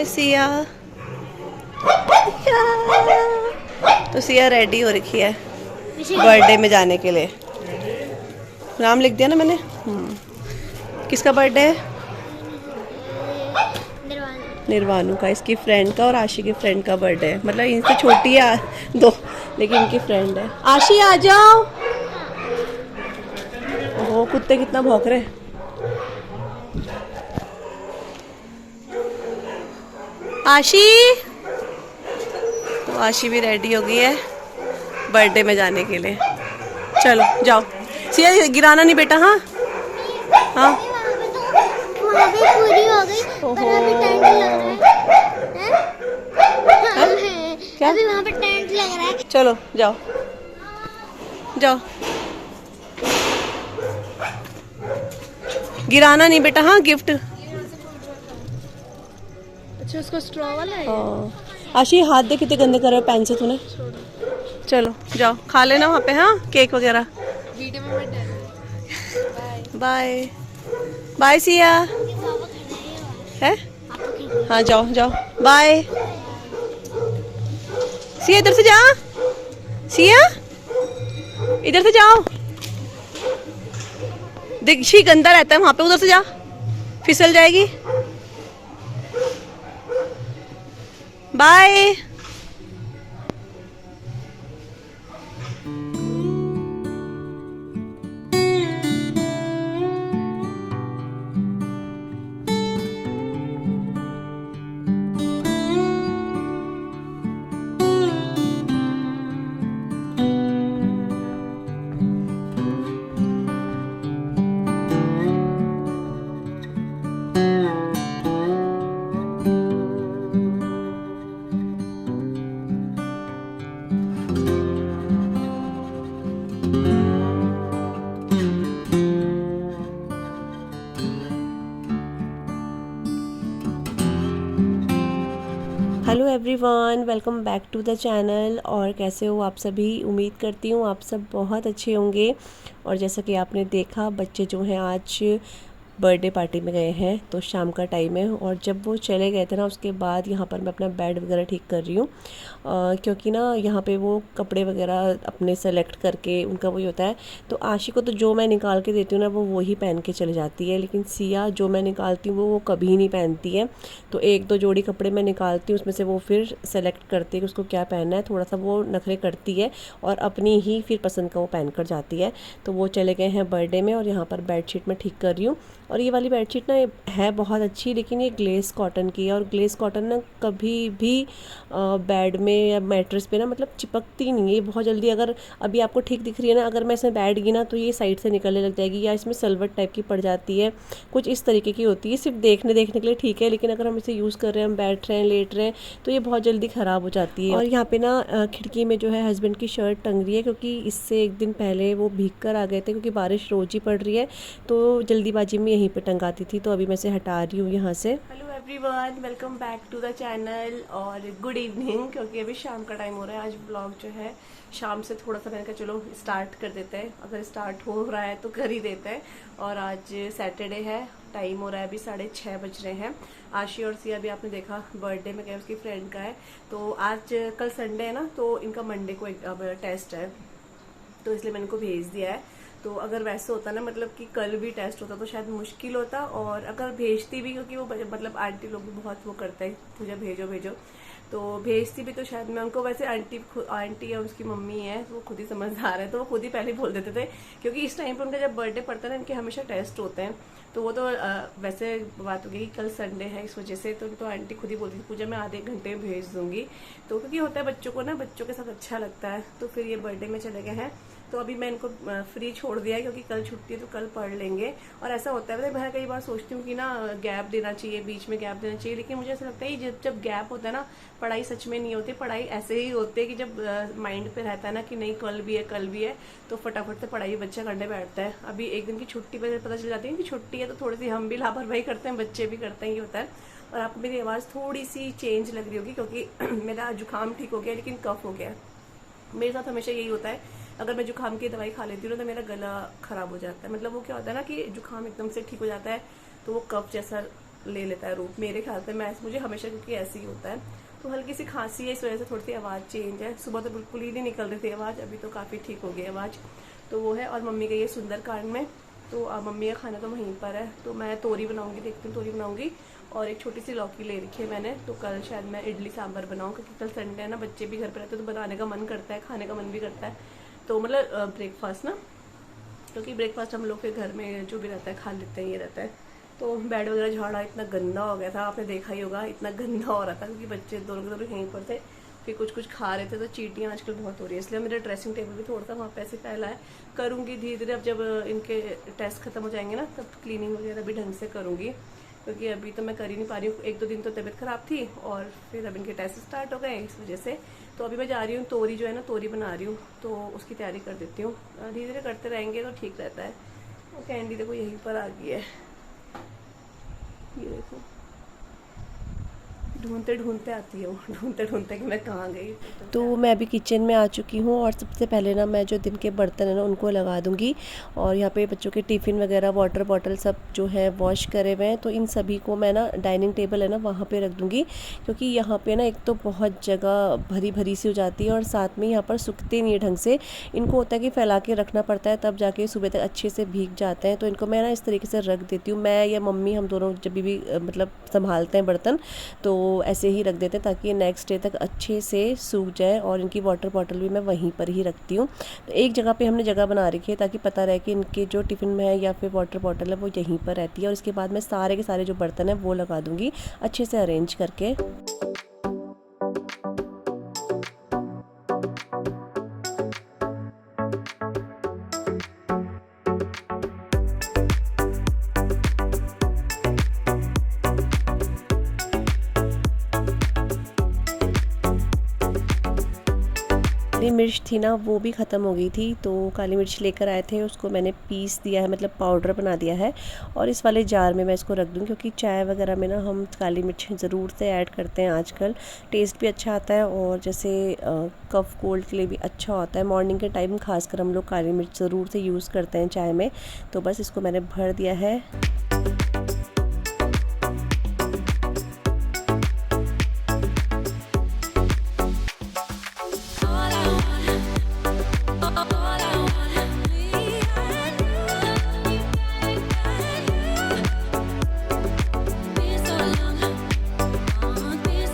सिया तो सिया रेडी हो रखी है बर्थडे में जाने के लिए। नाम लिख दिया ना मैंने। किसका बर्थडे है? निर्वाणु का, इसकी फ्रेंड का और आशी की फ्रेंड का बर्थडे है। मतलब इनसे छोटी है दो, लेकिन इनकी फ्रेंड है। आशी आ जाओ। ओहो कुत्ते कितना भौंक रहे। आशी, तो आशी भी रेडी हो गई है बर्थडे में जाने के लिए। चलो जाओ। सिया गिराना नहीं बेटा। हाँ हाँ वहाँ पे पूरी हो गई पर अभी टेंट लग रहा है। क्या? अभी वहाँ पे टेंट लग रहा है। चलो जाओ जाओ। गिराना नहीं बेटा। हाँ गिफ्ट। अच्छा उसको स्ट्रॉ वाला है। हाँ आशी हाथ दे कितने गंदे कर रहे हो पेन से तूने। चलो जाओ खा लेना वहाँ पे। हाँ केक वगैरह। वीडियो में मत डालना। बाय बाय सिया है। हाँ जाओ जाओ बाय। सिया इधर से जा। सिया इधर से जाओ। दीक्षी गंदा रहता है वहां पे, उधर से जा, फिसल जाएगी। Bye. Hello everyone, welcome back to the channel. और कैसे हो आप सभी? उम्मीद करती हूँ आप सब बहुत अच्छे होंगे। और जैसा कि आपने देखा, बच्चे जो हैं आज बर्थडे पार्टी में गए हैं, तो शाम का टाइम है। और जब वो चले गए थे ना, उसके बाद यहाँ पर मैं अपना बेड वगैरह ठीक कर रही हूँ, क्योंकि ना यहाँ पे वो कपड़े वगैरह अपने सेलेक्ट करके उनका वही होता है। तो आशी को तो जो मैं निकाल के देती हूँ ना, वो वही पहन के चली जाती है। लेकिन सिया जो मैं निकालती हूँ वो कभी नहीं पहनती है। तो एक दो जोड़ी कपड़े मैं निकालती हूँ, उसमें से वो फिर सेलेक्ट करती है कि उसको क्या पहनना है। थोड़ा सा वो नखरे करती है और अपनी ही फिर पसंद का वो पहन कर जाती है। तो वो चले गए हैं बर्थडे में, और यहाँ पर बेडशीट मैं ठीक कर रही हूँ। और ये वाली बेडशीट ना है बहुत अच्छी, लेकिन ये ग्लेस कॉटन की है। और ग्लेस कॉटन ना कभी भी बेड में या मैट्रेस पे ना मतलब चिपकती नहीं है। ये बहुत जल्दी, अगर अभी आपको ठीक दिख रही है ना, अगर मैं इसमें बैठगी ना तो ये साइड से निकलने लग जाएगी, या इसमें सलवट टाइप की पड़ जाती है, कुछ इस तरीके की होती है। सिर्फ देखने के लिए ठीक है, लेकिन अगर हम इसे यूज़ कर रहे हैं, हम बैठ रहे हैं, लेट रहे हैं, तो ये बहुत जल्दी ख़राब हो जाती है। और यहाँ पे ना खिड़की में जो है हस्बैंड की शर्ट टंग रही है, क्योंकि इससे एक दिन पहले वो भीग कर आ गए थे, क्योंकि बारिश रोज़ ही पड़ रही है। तो जल्दीबाजी में यहीं पे टंगाती थी, तो अभी मैं इसे हटा रही हूँ यहाँ से। Hello everyone, welcome back to the channel और गुड इवनिंग, क्योंकि अभी शाम का टाइम हो रहा है। आज ब्लॉग जो है शाम से थोड़ा सा मैंने कहा चलो स्टार्ट कर देते हैं, अगर स्टार्ट हो रहा है तो कर ही देते हैं। और आज सैटरडे है, टाइम हो रहा है अभी 6:30 बज रहे हैं। आशी और सिया भी आपने देखा बर्थडे में गए, उसकी फ्रेंड का है। तो आज कल संडे है ना, तो इनका मंडे को एक टेस्ट है, तो इसलिए मैंने इनको भेज दिया है। तो अगर वैसे होता ना, मतलब कि कल भी टेस्ट होता तो शायद मुश्किल होता। और अगर भेजती भी, क्योंकि वो मतलब आंटी लोग भी बहुत वो करते हैं, मुझे भेजो भेजो, तो भेजती भी तो शायद मैं उनको, वैसे आंटी या उसकी मम्मी है वो खुद ही समझदार है, तो वो खुद ही पहले बोल देते थे। क्योंकि इस टाइम पर उनका जब बर्थडे पड़ता है ना, इनके हमेशा टेस्ट होते हैं। तो वो तो वैसे बात हो गई कि कल संडे है इस वजह से, तो आंटी खुद ही बोलती थी पूजा मैं आधे एक घंटे में भेज दूंगी। तो क्योंकि होता है बच्चों को ना, बच्चों के साथ अच्छा लगता है। तो फिर ये बर्थडे में चले गए हैं, तो अभी मैं इनको फ्री छोड़ दिया है, क्योंकि कल छुट्टी है तो कल पढ़ लेंगे। और ऐसा होता है, मैं कई बार सोचती हूँ कि ना गैप देना चाहिए, बीच में गैप देना चाहिए, लेकिन मुझे ऐसा लगता है जब गैप होता है ना, पढ़ाई सच में नहीं होती। पढ़ाई ऐसे ही होती है कि जब माइंड पे रहता है ना कि नहीं कल भी है, तो फटाफट से पढ़ाई बच्चा करने बैठता है। अभी एक दिन की छुट्टी पर पता चल जाती है कि छुट्टी है, तो थोड़ी सी हम भी लापरवाही करते हैं, बच्चे भी करते हैं, ये होता है। और आपको मेरी आवाज़ थोड़ी सी चेंज लग रही होगी, क्योंकि मेरा जुकाम ठीक हो गया, लेकिन कफ हो गया। मेरे साथ हमेशा यही होता है, अगर मैं जुकाम की दवाई खा लेती हूँ तो मेरा गला खराब हो जाता है। मतलब वो क्या होता है ना कि जुकाम एकदम से ठीक हो जाता है, तो वो कफ जैसा ले लेता है रूप मेरे ख्याल से। मुझे हमेशा क्योंकि ऐसे ही होता है। तो हल्की सी खांसी है, इस वजह से थोड़ी सी आवाज़ चेंज है। सुबह तो बिल्कुल ही नहीं निकल रही थी आवाज़, अभी तो काफ़ी ठीक हो गई आवाज़। तो वो है। और मम्मी गई है सुंदरकांड में, तो अब मम्मी का खाना तो वहीं पर है। तो मैं तोरी बनाऊंगी, देखती हूँ तोरी बनाऊंगी। और एक छोटी सी लौकी ले रखी है मैंने, तो कल शायद मैं इडली सांभर बनाऊँ, क्योंकि कल संडे है ना, बच्चे भी घर पर रहते हैं तो बनाने का मन करता है, खाने का मन भी करता है। तो मतलब ब्रेकफास्ट ना, क्योंकि ब्रेकफास्ट हम लोग के घर में जो भी रहता है खा लेते हैं, ये रहता है। तो बेड वगैरह झाड़ा इतना गंदा हो गया था, आपने देखा ही होगा, इतना गंदा हो रहा था क्योंकि बच्चे दोनों के दोनों यहीं पर थे। फिर कुछ खा रहे थे, तो चींटियाँ आजकल बहुत हो रही है, इसलिए मेरा ड्रेसिंग टेबल भी थोड़ा सा वहाँ पे ऐसे फैला है। करूँगी धीरे धीरे, अब जब इनके टेस्ट खत्म हो जाएंगे ना, तब क्लीनिंग वगैरह भी ढंग से करूँगी, क्योंकि अभी तो मैं कर ही नहीं पा रही हूँ। 1-2 दिन तो तबीयत ख़राब थी, और फिर अब इनके टेस्ट स्टार्ट हो गए इस वजह से। तो अभी मैं जा रही हूँ, तोरी जो है ना, तोरी बना रही हूँ, तो उसकी तैयारी कर देती हूँ। धीरे धीरे करते रहेंगे तो ठीक रहता है। और कैंडी देखो यहीं पर आ गई है, ये देखो, ढूंढते ढूंढते आती है वो, ढूंढते ढूंढते कि मैं कहाँ गई। तो मैं अभी किचन में आ चुकी हूँ, और सबसे पहले ना मैं जो दिन के बर्तन है ना उनको लगा दूँगी। और यहाँ पे बच्चों के टिफ़िन वगैरह, वाटर बॉटल सब जो है वॉश करे हुए हैं, तो इन सभी को मैं ना डाइनिंग टेबल है ना वहाँ पे रख दूँगी, क्योंकि यहाँ पे ना एक तो बहुत जगह भरी भरी सी हो जाती है, और साथ में यहाँ पर सूखते नहीं है ढंग से। इनको होता है कि फैला के रखना पड़ता है, तब जाके सुबह तक अच्छे से भीग जाते हैं। तो इनको मैं ना इस तरीके से रख देती हूँ, मैं या मम्मी, हम दोनों जब भी मतलब संभालते हैं बर्तन, तो ऐसे ही रख देते हैं ताकि नेक्स्ट डे तक अच्छे से सूख जाए। और इनकी वाटर बॉटल भी मैं वहीं पर ही रखती हूँ। तो एक जगह पे हमने जगह बना रखी है ताकि पता रहे कि इनके जो टिफ़िन में है या फिर वाटर बॉटल है वो यहीं पर रहती है। और इसके बाद मैं सारे के सारे जो बर्तन हैं वो लगा दूँगी अच्छे से अरेंज करके। काली मिर्च थी ना, वो भी ख़त्म हो गई थी, तो काली मिर्च लेकर आए थे, उसको मैंने पीस दिया है, मतलब पाउडर बना दिया है। और इस वाले जार में मैं इसको रख दूँ, क्योंकि चाय वगैरह में ना हम काली मिर्च ज़रूर से ऐड करते हैं आजकल। टेस्ट भी अच्छा आता है, और जैसे कफ कोल्ड के लिए भी अच्छा होता है। मॉर्निंग के टाइम खासकर हम लोग काली मिर्च ज़रूर से यूज़ करते हैं चाय में। तो बस इसको मैंने भर दिया है।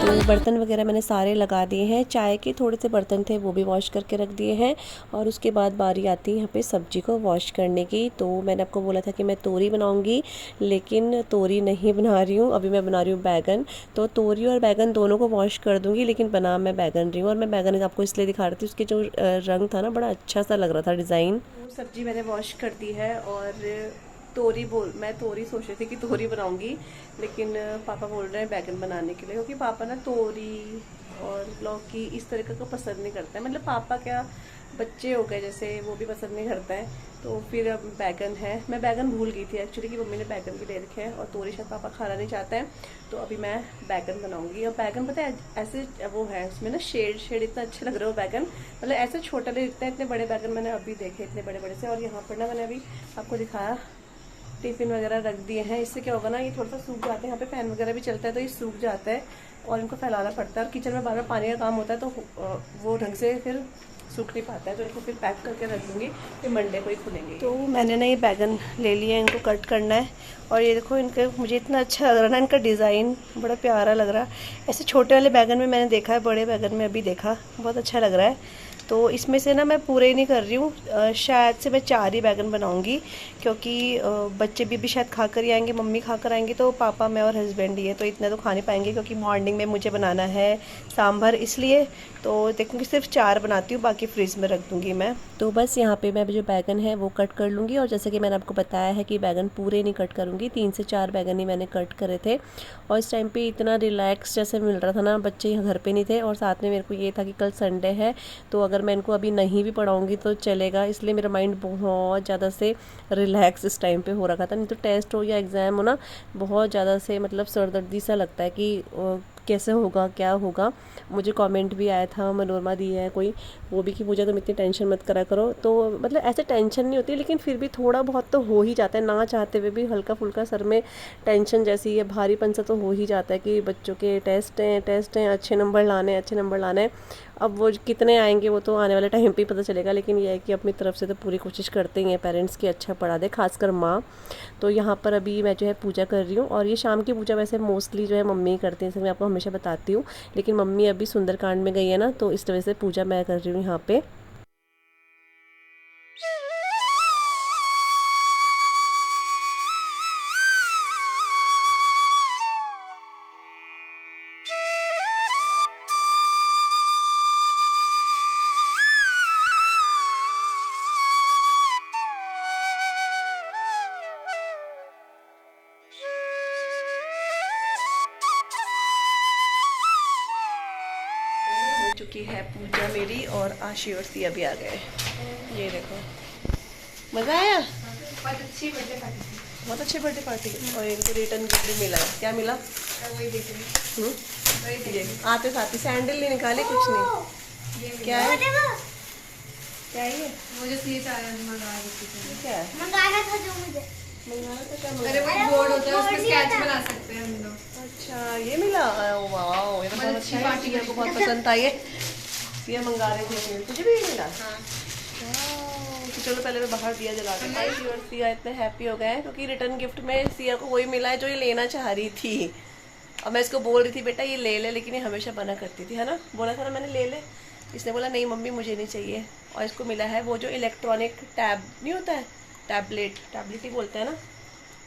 तो बर्तन वगैरह मैंने सारे लगा दिए हैं। चाय के थोड़े से बर्तन थे वो भी वॉश करके रख दिए हैं। और उसके बाद बारी आती है यहाँ पे सब्जी को वॉश करने की। तो मैंने आपको बोला था कि मैं तोरी बनाऊंगी, लेकिन तोरी नहीं बना रही हूँ, अभी मैं बना रही हूँ बैगन। तो तोरी और बैगन दोनों को वॉश कर दूँगी, लेकिन बना मैं बैगन रही हूँ। और मैं बैगन आपको इसलिए दिखा रही थी, उसके जो रंग था ना बड़ा अच्छा सा लग रहा था डिज़ाइन। सब्जी मैंने वॉश कर दी है, और मैं तोरी सोच रही थी कि तोरी बनाऊंगी, लेकिन पापा बोल रहे हैं बैगन बनाने के लिए, क्योंकि पापा ना तोरी और लौकी इस तरह का पसंद नहीं करता है। मतलब पापा क्या, बच्चे हो गए जैसे, वो भी पसंद नहीं करता है। तो फिर अब बैगन है, मैं बैगन भूल गई थी एक्चुअली कि मम्मी ने बैगन भी ले रखे हैं, और तोरी शायद पापा खाना नहीं चाहते हैं। तो अभी मैं बैगन बनाऊंगी। और बैगन पता है ऐसे वो है, उसमें ना शेड इतना अच्छे लग रहे हो बैगन, मतलब ऐसे छोटा नहीं दिखता है। इतने बड़े बैगन मैंने अभी देखे, इतने बड़े बड़े से। और यहाँ पर ना मैंने अभी आपको दिखाया, टिफ़िन वगैरह रख दिए हैं। इससे क्या होगा ना, ये थोड़ा सा सूख जाते हैं, यहाँ पे फैन वगैरह भी चलता है तो ये सूख जाता है, और इनको फैलाना पड़ता है। और किचन में बार बार पानी का काम होता है, तो वो ढंग से फिर सूख नहीं पाता है। तो इनको फिर पैक करके रख दूँगी, फिर मंडे को ही खुलेंगे। तो मैंने ना ये बैगन ले लिया है, इनको कट करना है। और ये देखो, इनके मुझे इतना अच्छा लग रहा है ना, इनका डिज़ाइन बड़ा प्यारा लग रहा है। ऐसे छोटे वाले बैगन में मैंने देखा है, बड़े बैगन में अभी देखा, बहुत अच्छा लग रहा है। तो इसमें से ना मैं पूरे नहीं कर रही हूँ, शायद से मैं 4 ही बैगन बनाऊँगी, क्योंकि बच्चे भी शायद खा कर ही आएंगे, मम्मी खा कर आएंगी, तो पापा, मैं और हस्बैंड ही है, तो इतने तो खा नहीं पाएंगे, क्योंकि मॉर्निंग में मुझे बनाना है सांभर, इसलिए। तो देखूँगी सिर्फ 4 बनाती हूँ, बाकी फ्रिज में रख दूँगी मैं। तो बस यहाँ पे मैं जो बैगन है वो कट कर लूँगी। और जैसे कि मैंने आपको बताया है कि बैगन पूरे नहीं कट करूँगी, 3 से 4 बैगन ही मैंने कट करे थे। और इस टाइम पे इतना रिलैक्स जैसे मिल रहा था ना, बच्चे यहाँ घर पे नहीं थे, और साथ में मेरे को ये था कि कल संडे है, तो अगर मैं इनको अभी नहीं भी पढ़ाऊँगी तो चलेगा, इसलिए मेरा माइंड बहुत ज़्यादा से रिलैक्स इस टाइम पे हो रखा था। नहीं तो टेस्ट हो या एग्ज़ाम हो ना, बहुत ज़्यादा से मतलब सरदर्दी सा लगता है कि कैसे होगा क्या होगा। मुझे कमेंट भी आया था, मनोरमा दी है कोई, वो भी कि पूजा तुम इतनी टेंशन मत करा करो। तो मतलब ऐसे टेंशन नहीं होती, लेकिन फिर भी थोड़ा बहुत तो हो ही जाता है, ना चाहते हुए भी हल्का फुल्का सर में टेंशन जैसी है, भारीपन सा तो हो ही जाता है कि बच्चों के टेस्ट हैं, अच्छे नंबर लाने हैं, अच्छे नंबर लाने हैं। अब वो कितने आएंगे वो तो आने वाले टाइम पे ही पता चलेगा, लेकिन ये है कि अपनी तरफ से तो पूरी कोशिश करते ही हैं पेरेंट्स की अच्छा पढ़ा दे, खासकर माँ। तो यहाँ पर अभी मैं जो है पूजा कर रही हूँ, और ये शाम की पूजा वैसे मोस्टली जो है मम्मी करती हैं, जैसे मैं आपको हमेशा बताती हूँ, लेकिन मम्मी अभी सुंदरकांड में गई है ना, तो इस वजह से पूजा मैं कर रही हूँ यहाँ पे। चुकी है पूजा मेरी, और आशी और सिया भी आ गए। ये देखो, मज़ा आया, बहुत अच्छी बर्थडे पार्टी। और इनको रिटर्न गिफ्ट भी मिला है। क्या मिला? ये आते साथ ही सैंडल नहीं निकाले, कुछ नहीं। क्या है? क्या है ये? मुझे क्या है? मंगाना था क्या? अरे वो बोर्ड होता है, उस पे स्केच बना सकते हैं हम लोग। अच्छा, ये मिला। वाह, ये तो बहुत अच्छी पार्टी है, को बहुत पसंद आई है। ये मंगा रहे थे, तुझे भी मिला? हाँ। तो चलो पहले मैं बाहर दिया जला के। आई और सिया इतने हैप्पी हो गए हैं क्योंकि रिटर्न गिफ्ट में सिया को वही मिला है जो ये लेना चाह रही थी। और मैं इसको बोल रही थी बेटा ये ले ले, लेकिन ये हमेशा मना करती थी, है ना? बोला था ना मैंने ले ले, इसने बोला नहीं मम्मी मुझे नहीं चाहिए। और इसको मिला है वो जो इलेक्ट्रॉनिक टैब नहीं होता है, टैबलेट ही बोलते हैं ना,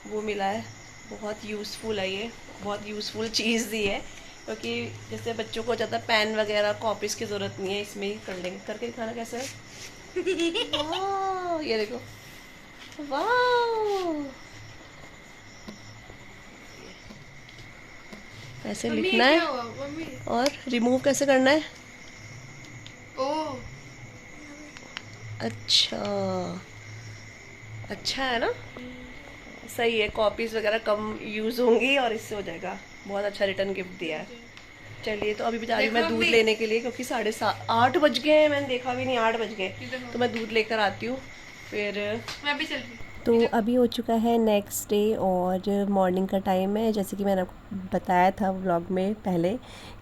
वो मिला है। बहुत यूज़फुल है ये, बहुत यूज़फुल चीज़ दी है, क्योंकि जैसे बच्चों को ज़्यादा पेन वगैरह कॉपीज़ की ज़रूरत नहीं है, इसमें ही कर लेंगे। करके दिखाना कैसे है। वाह, ये देखो, वाह, ऐसे लिखना है और रिमूव कैसे करना है। ओह अच्छा है ना, सही है। कॉपीज़ वगैरह कम यूज़ होंगी और इससे हो जाएगा। बहुत अच्छा रिटर्न गिफ्ट दिया है। चलिए, तो अभी भी जा रही हूँ मैं दूध लेने के लिए, क्योंकि 8:30 बज गए हैं, मैंने देखा भी नहीं 8 बज गए। तो मैं दूध लेकर आती हूँ, फिर मैं भी चल रही। तो अभी हो चुका है नेक्स्ट डे और मॉर्निंग का टाइम है। जैसे कि मैंने आपको बताया था व्लॉग में पहले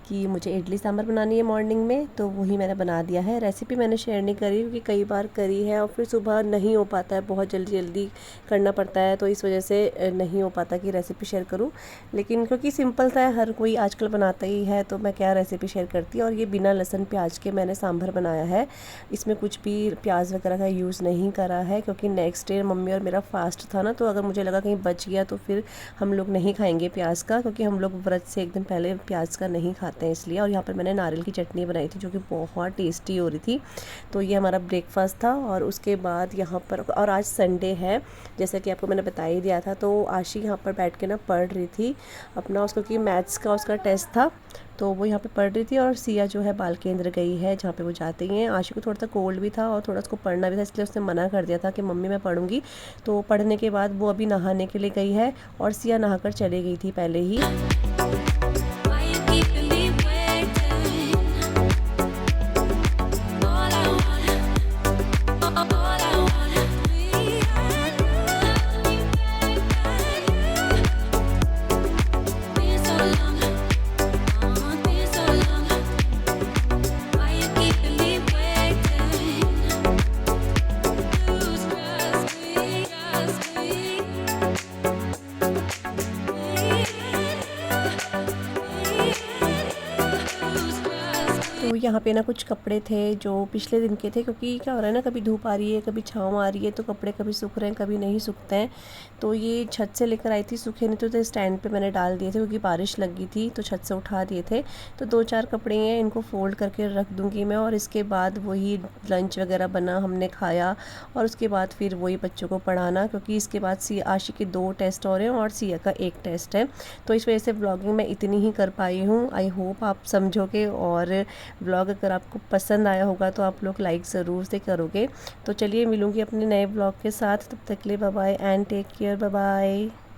कि मुझे इडली सांभर बनानी है मॉर्निंग में, तो वही मैंने बना दिया है। रेसिपी मैंने शेयर नहीं करी क्योंकि कई बार करी है और फिर सुबह नहीं हो पाता है, बहुत जल्दी जल्दी करना पड़ता है, तो इस वजह से नहीं हो पाता कि रेसिपी शेयर करूं। लेकिन क्योंकि सिंपल सा है, हर कोई आजकल बनाता ही है, तो मैं क्या रेसिपी शेयर करती। और ये बिना लहसुन प्याज के मैंने सांभर बनाया है, इसमें कुछ भी प्याज वगैरह का यूज़ नहीं करा है, क्योंकि नेक्स्ट डे मम्मी और मेरा फास्ट था ना, तो अगर मुझे लगा कहीं बच गया तो फिर हम लोग नहीं खाएंगे प्याज का, क्योंकि हम लोग व्रत से एक दिन पहले प्याज का नहीं खाते हैं इसलिए। और यहाँ पर मैंने नारियल की चटनी बनाई थी जो कि बहुत टेस्टी हो रही थी। तो ये हमारा ब्रेकफास्ट था। और उसके बाद यहाँ पर, और आज संडे है जैसा कि आपको मैंने बता ही दिया था, तो आशी यहाँ पर बैठ के ना पढ़ रही थी अपना, उसको कि मैथ्स का उसका टेस्ट था, तो वो यहाँ पे पढ़ रही थी। और सिया जो है बाल केंद्र गई है जहाँ पे वो जाते ही हैं। आशी को थोड़ा सा कोल्ड भी था और थोड़ा उसको पढ़ना भी था, इसलिए उसने मना कर दिया था कि मम्मी मैं पढ़ूंगी। तो पढ़ने के बाद वो अभी नहाने के लिए गई है, और सिया नहाकर चली गई थी पहले ही। तो यहाँ पे ना कुछ कपड़े थे जो पिछले दिन के थे, क्योंकि क्या हो रहा है ना, कभी धूप आ रही है कभी छाँव आ रही है, तो कपड़े कभी सूख रहे हैं कभी नहीं सूखते हैं। तो ये छत से लेकर आई थी, सूखे नहीं तो स्टैंड पे मैंने डाल दिए थे, क्योंकि बारिश लगी थी तो छत से उठा दिए थे। तो 2-4 कपड़े हैं, इनको फोल्ड करके रख दूँगी मैं। और इसके बाद वही लंच वगैरह बना, हमने खाया, और उसके बाद फिर वही बच्चों को पढ़ाना, क्योंकि इसके बाद आशी के 2 टेस्ट हो रहे हैं और सिया का 1 टेस्ट है। तो इस वजह से ब्लॉगिंग मैं इतनी ही कर पाई हूँ। आई होप आप समझोगे, और व्लॉग अगर आपको पसंद आया होगा तो आप लोग लाइक ज़रूर से करोगे। तो चलिए, मिलूँगी अपने नए व्लॉग के साथ, तब तक के लिए bye bye and take care, bye bye.